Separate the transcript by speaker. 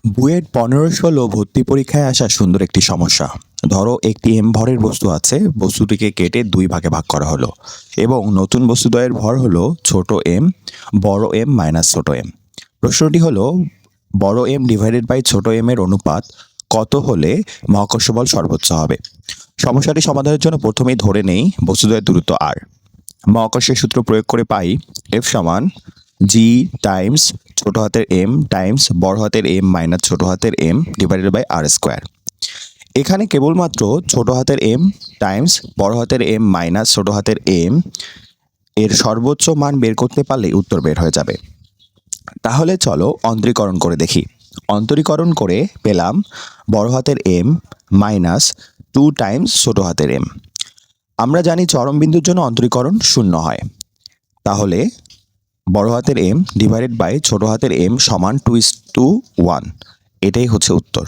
Speaker 1: বুয়েট 15-16 ভর্তি পরীক্ষায় আসা সুন্দর একটি সমস্যা। ধরো একটি এম ভরের বস্তু আছে, বস্তুটিকে কেটে 2 ভাগে ভাগ করা হলো এবং নতুন বস্তুদ্বয়ের ভর হলো ছোট এম, বড় এম মাইনাস ছোট এম। প্রশ্নটি হলো বড় এম ডিভাইডেড বাই ছোট এম এর অনুপাত কত হলে মহাকর্ষ বল সর্বোচ্চ হবে। সমস্যাটি সমাধানের জন্য প্রথমেই ধরে নেই বস্তুদ্বয়ের দূরত্ব আর। মহাকর্ষের সূত্র প্রয়োগ করে পাই এফ সমান জি টাইমস ছোট হাতের এম টাইমস বড় হাতের এম মাইনাস ছোট হাতের M divided by R square. এখানে কেবলমাত্র ছোট হাতের এম টাইমস বড় হাতের এম মাইনাস ছোট হাতের এম এর সর্বোচ্চ মান বের করতে পারলেই উত্তর বের হয়ে যাবে। তাহলে চলো অন্তরীকরণ করে দেখি। অন্তরীকরণ করে পেলাম বড় হাতের এম মাইনাস 2 টাইমস ছোট হাতের এম। আমরা জানি চরম বিন্দুর জন্য অন্তরীকরণ 0 হয়। তাহলে বড় হাতের এম ডিভাইডেড বাই ছোট হাতের এম সমান 2:1, এটাই হচ্ছে উত্তর।